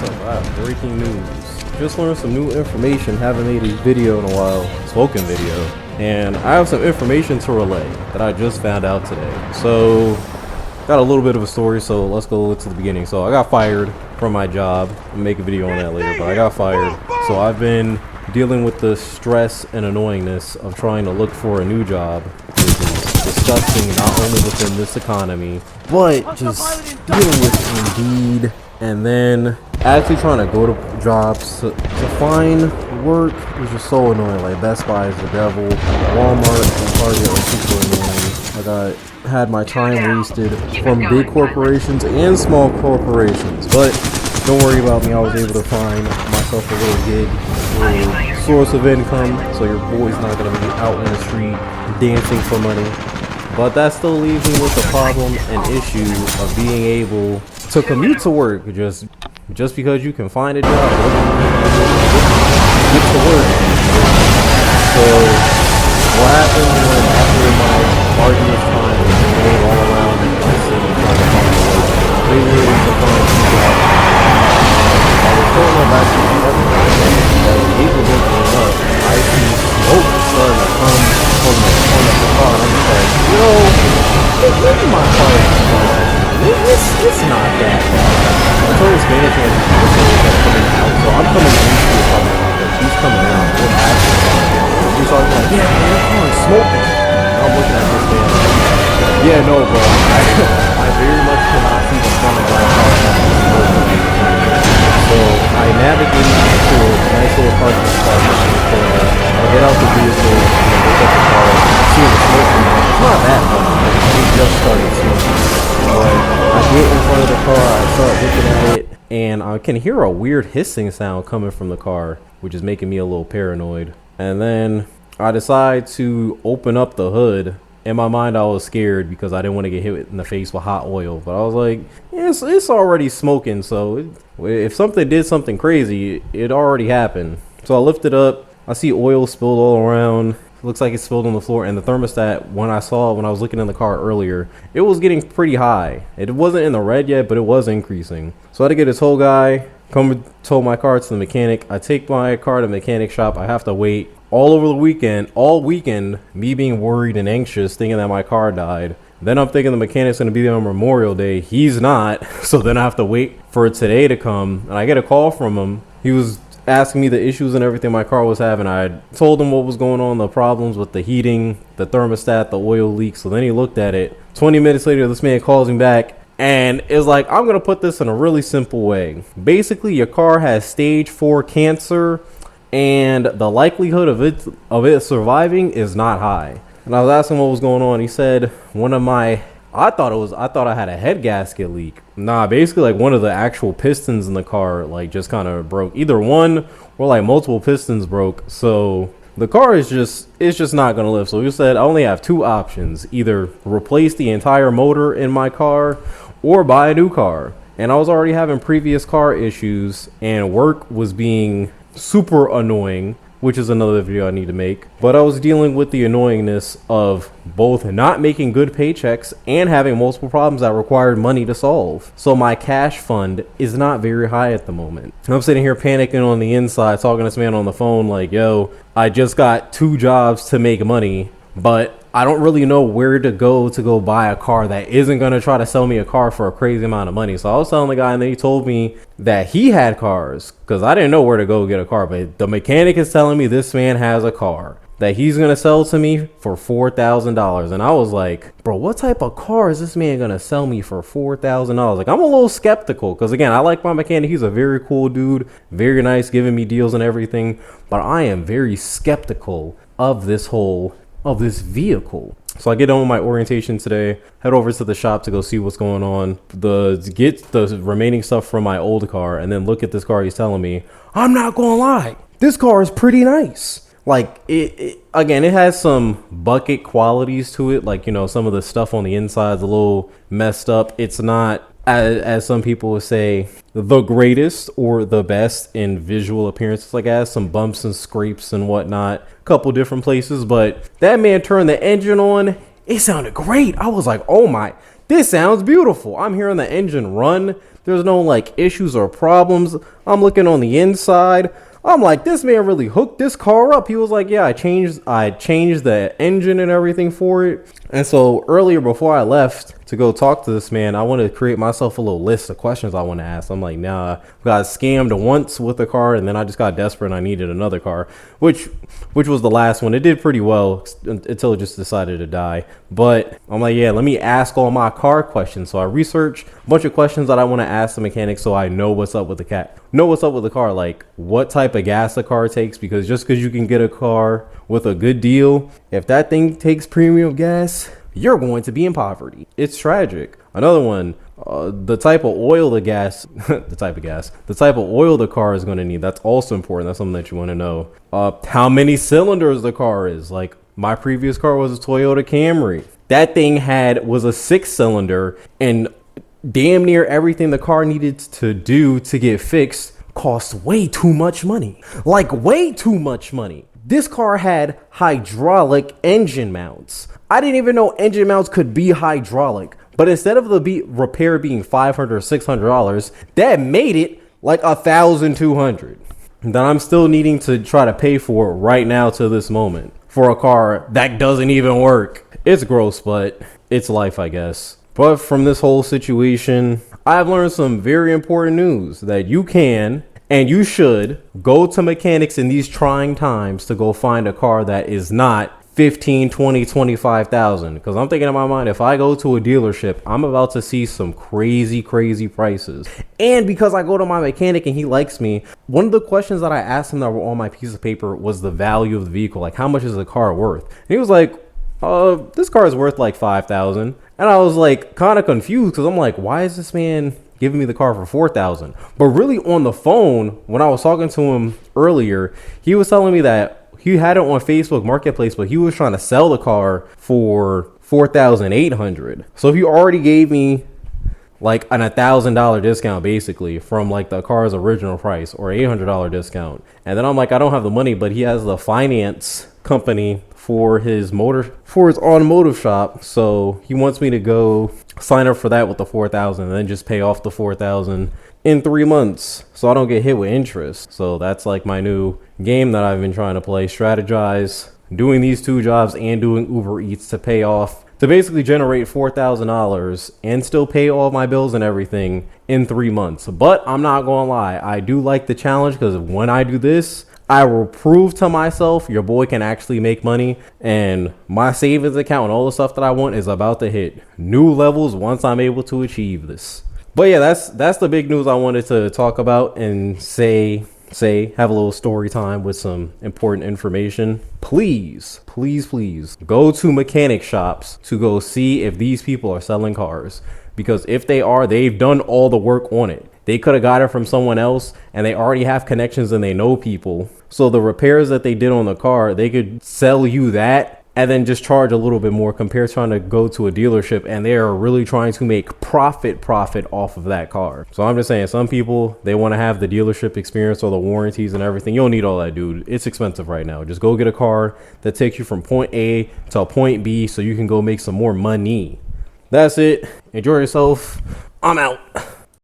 So I have breaking news. Just learned some new information, haven't made a video in a while, spoken video. And I have some information to relay that I just found out today. So, got a little bit of a story, so let's go to the beginning. So I got fired from my job. I'll make a video on that later, but I got fired. So I've been dealing with the stress and annoyingness of trying to look for a new job, which is disgusting not only within this economy, but just dealing with Indeed, and then actually trying to go to jobs to find work is just so annoying. Like Best Buy is the devil, Walmart and Target are super annoying. Had my time wasted from big corporations and small corporations, but don't worry about me. I was able to find myself a little gig, a little source of income, so your boy's not gonna be out in the street dancing for money. But that still leaves me with the problem and issue of being able to commute to work. Just because you can find a job, get to work. So what happened was, after my arduous time going all around my city trying to find a work, they really to find two jobs. I was told about everything that was able to open up. I see smoke starting to come from the front of the car. I'm just like, maybe my car is it's not that bad. I told his manager that's coming out, so I'm coming into the apartment complex. He's coming out. What happened? He's always like, yeah, man, your car is smoking. And I'm looking at this man like, yeah, no, bro. I very much cannot see the front of my car smoking. So I navigate to a nice little parking spot. I get out the vehicle and I look at the car, see the smoke from it. It's not that much. It just started smoking. But I get in front of the car, I start looking at it, and I can hear a weird hissing sound coming from the car, which is making me a little paranoid. And then I decide to open up the hood. In my mind, I was scared because I didn't want to get hit in the face with hot oil. But I was like, yeah, it's already smoking, so if something did something crazy, it already happened. So I lift it up. I see oil spilled all around. Looks like it's spilled on the floor, and the thermostat, when I was looking in the car earlier, it was getting pretty high. It wasn't in the red yet, but it was increasing. So I had to get a tow guy, come tow my car to the mechanic. I take my car to the mechanic shop. I have to wait all weekend, me being worried and anxious, thinking that my car died. Then I'm thinking the mechanic's going to be there on Memorial Day. He's not. So then I have to wait for today to come, and I get a call from him. He was asking me the issues and everything my car was having. I told him what was going on, the problems with the heating, the thermostat, the oil leak. So then he looked at it. 20 minutes later, this man calls me back and is like, I'm going to put this in a really simple way. Basically, your car has stage 4 cancer, and the likelihood of it surviving is not high. And I was asking what was going on. He said I thought I had a head gasket leak. Nah, basically like one of the actual pistons in the car like just kind of broke. Either one or like multiple pistons broke. So the car is just not gonna live. So he said I only have two options: either replace the entire motor in my car or buy a new car. And I was already having previous car issues, and work was being super annoying, which is another video I need to make. But I was dealing with the annoyingness of both not making good paychecks and having multiple problems that required money to solve. So my cash fund is not very high at the moment. And I'm sitting here panicking on the inside, talking to this man on the phone like, yo, I just got 2 jobs to make money, but I don't really know where to go buy a car that isn't going to try to sell me a car for a crazy amount of money. So I was telling the guy, and then he told me that he had cars, because I didn't know where to go get a car. But the mechanic is telling me this man has a car that he's going to sell to me for $4,000. And I was like, bro, what type of car is this man going to sell me for $4,000? Like, I'm a little skeptical, because again, I like my mechanic. He's a very cool dude, very nice, giving me deals and everything. But I am very skeptical of this vehicle. So I get on with my orientation today, head over to the shop to go see what's going on, get the remaining stuff from my old car, and then look at this car he's telling me. I'm not gonna lie, this car is pretty nice. Like it has some bucket qualities to it. Like, you know, some of the stuff on the inside is a little messed up. It's not, as some people would say, the greatest or the best in visual appearances. Like, it has some bumps and scrapes and whatnot, a couple different places. But that man turned the engine on, it sounded great. I was like, oh my, this sounds beautiful. I'm hearing the engine run. There's no like issues or problems. I'm looking on the inside. I'm like, this man really hooked this car up. He was like, yeah, I changed the engine and everything for it. And so earlier before I left to go talk to this man, I wanted to create myself a little list of questions I want to ask. I'm like, nah, I got scammed once with a car, and then I just got desperate and I needed another car, which was the last one. It did pretty well until it just decided to die. But I'm like, yeah, let me ask all my car questions. So I researched a bunch of questions that I want to ask the mechanic so I know what's up with the car, like what type of gas the car takes, because just because you can get a car with a good deal, if that thing takes premium gas, you're going to be in poverty. It's tragic. Another one, the type of oil the type of oil the car is going to need. That's also important. That's something that you want to know. How many cylinders the car is. Like my previous car was a Toyota Camry. That thing was a 6-cylinder, and damn near everything the car needed to do to get fixed cost way too much money. Like way too much money. This car had hydraulic engine mounts. I didn't even know engine mounts could be hydraulic. But instead of the repair being $500 or $600, that made it like $1,200 that I'm still needing to try to pay for right now to this moment for a car that doesn't even work. It's gross, but it's life, I guess. But from this whole situation, I've learned some very important news that you can and you should go to mechanics in these trying times to go find a car that is not 15, 20, 25,000. Because I'm thinking in my mind, if I go to a dealership, I'm about to see some crazy prices. And because I go to my mechanic and he likes me, one of the questions that I asked him that were on my piece of paper was the value of the vehicle. Like, how much is the car worth? And he was like, this car is worth like 5,000. And I was like kind of confused because I'm like, why is this man giving me the car for 4,000? But really on the phone, when I was talking to him earlier, he was telling me that he had it on Facebook Marketplace, but he was trying to sell the car for 4,800. So if he already gave me like an $1,000 discount basically from like the car's original price, or $800 discount, and then I'm like, I don't have the money, but he has the finance company for his automotive shop, so he wants me to go sign up for that with the 4,000 and then just pay off the 4,000 in 3 months so I don't get hit with interest. So that's like my new game that I've been trying to play, strategize doing these 2 jobs and doing Uber Eats to pay off, to basically generate $4,000 and still pay all my bills and everything in 3 months. But I'm not gonna lie, I do like the challenge, because when I do this, I will prove to myself your boy can actually make money, and my savings account and all the stuff that I want is about to hit new levels once I'm able to achieve this. But yeah, that's the big news I wanted to talk about and have a little story time with some important information. Please go to mechanic shops to go see if these people are selling cars, because if they are, they've done all the work on it. They could have got it from someone else, and they already have connections and they know people. So the repairs that they did on the car, they could sell you that and then just charge a little bit more compared to trying to go to a dealership, and they are really trying to make profit off of that car. So I'm just saying, some people, they want to have the dealership experience or the warranties and everything. You don't need all that, dude. It's expensive right now. Just go get a car that takes you from point A to point B so you can go make some more money. That's it. Enjoy yourself. I'm out.